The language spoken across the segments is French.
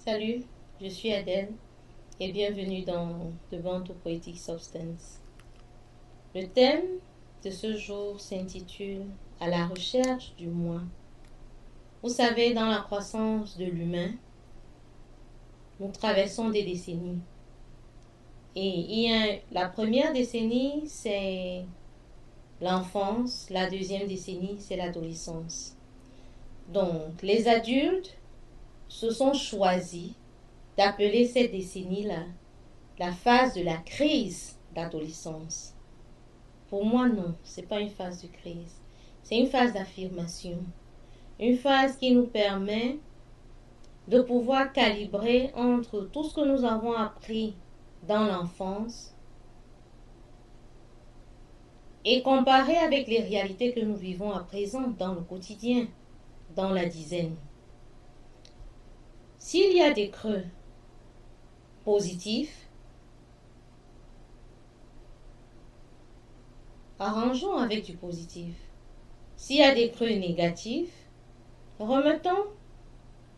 Salut, je suis Adèle et bienvenue dans The Born to Poetic Substance. Le thème de ce jour s'intitule À la recherche du moi. Vous savez, dans la croissance de l'humain, nous traversons des décennies. Et la première décennie, c'est l'enfance, la deuxième décennie, c'est l'adolescence. Donc, les adultes se sont choisis d'appeler cette décennie-là la phase de la crise d'adolescence. Pour moi, non, c'est pas une phase de crise. C'est une phase d'affirmation. Une phase qui nous permet de pouvoir calibrer entre tout ce que nous avons appris dans l'enfance et comparer avec les réalités que nous vivons à présent dans le quotidien, dans la dizaine. S'il y a des creux positifs, arrangeons avec du positif. S'il y a des creux négatifs, remettons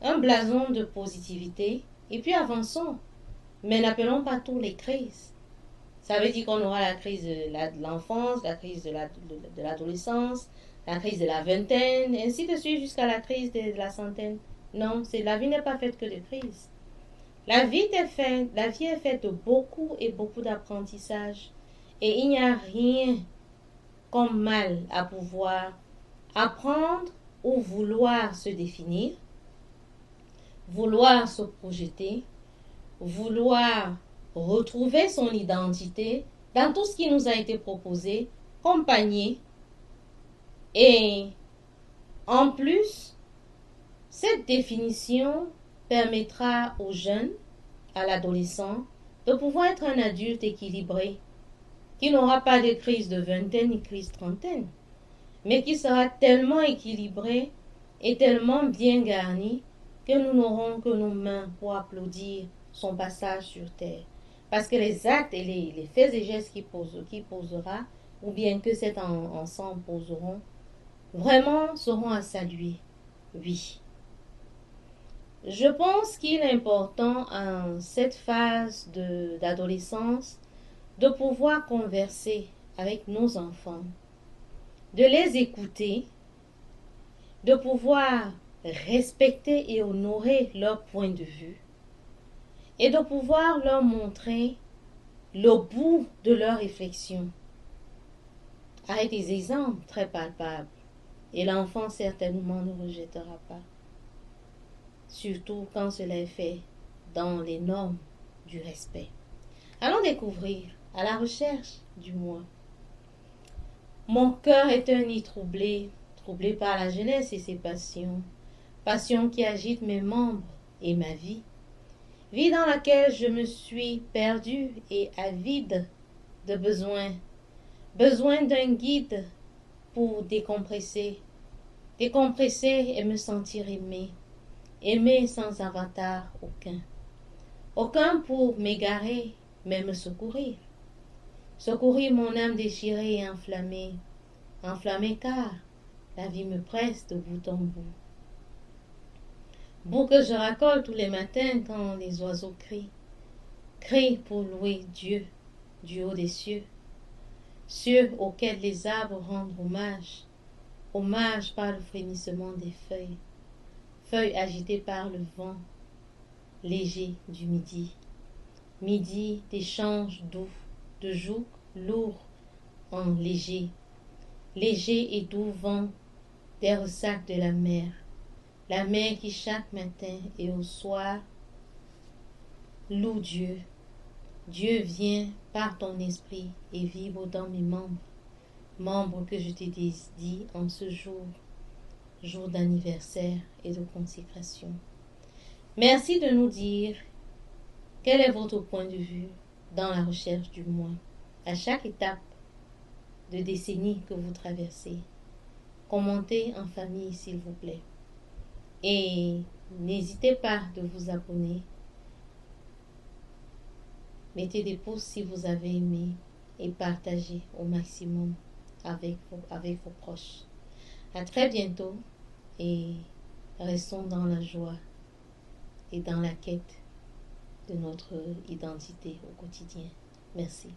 un blason de positivité et puis avançons. Mais n'appelons pas tous les crises. Ça veut dire qu'on aura la crise de l'enfance, la crise de l'adolescence, la crise de la vingtaine, ainsi de suite jusqu'à la crise de la centaine. Non, la vie n'est pas faite que de crises. La vie est faite de beaucoup et beaucoup d'apprentissage. Et il n'y a rien comme mal à pouvoir apprendre ou vouloir se définir, vouloir se projeter, vouloir retrouver son identité dans tout ce qui nous a été proposé comme panier. Et en plus, cette définition permettra aux jeunes, à l'adolescent, de pouvoir être un adulte équilibré, qui n'aura pas de crise de vingtaine ni crise trentaine, mais qui sera tellement équilibré et tellement bien garni que nous n'aurons que nos mains pour applaudir son passage sur terre. Parce que les actes et les faits et gestes qu'il posera, ou bien que cet ensemble poseront, vraiment seront à saluer. Oui. Je pense qu'il est important en cette phase d'adolescence de pouvoir converser avec nos enfants, de les écouter, de pouvoir respecter et honorer leur point de vue et de pouvoir leur montrer le bout de leur réflexion avec des exemples très palpables. Et l'enfant certainement ne rejettera pas, surtout quand cela est fait dans les normes du respect. Allons découvrir à la recherche du moi. Mon cœur est un nid troublé, troublé par la jeunesse et ses passions, passions qui agitent mes membres et ma vie, vie dans laquelle je me suis perdue et avide de besoin d'un guide pour décompresser et me sentir aimé sans avatar aucun pour m'égarer, mais me secourir mon âme déchirée et enflammée car la vie me presse de bout en bout que je racole tous les matins quand les oiseaux crient pour louer Dieu du haut des cieux auxquels les arbres rendent hommage par le frémissement des feuilles agitées par le vent léger du midi d'échanges doux, de jougs lourds en léger et doux vent des ressacs de la mer qui chaque matin et au soir loue Dieu. Dieu vient par ton esprit et vibre dans mes membres que je t'ai dit en ce jour d'anniversaire et de consécration. Merci de nous dire quel est votre point de vue dans la recherche du moi, à chaque étape de décennie que vous traversez. Commentez en famille s'il vous plaît. Et n'hésitez pas de vous abonner. Mettez des pouces si vous avez aimé et partagez au maximum avec vos proches. À très bientôt et restons dans la joie et dans la quête de notre identité au quotidien. Merci.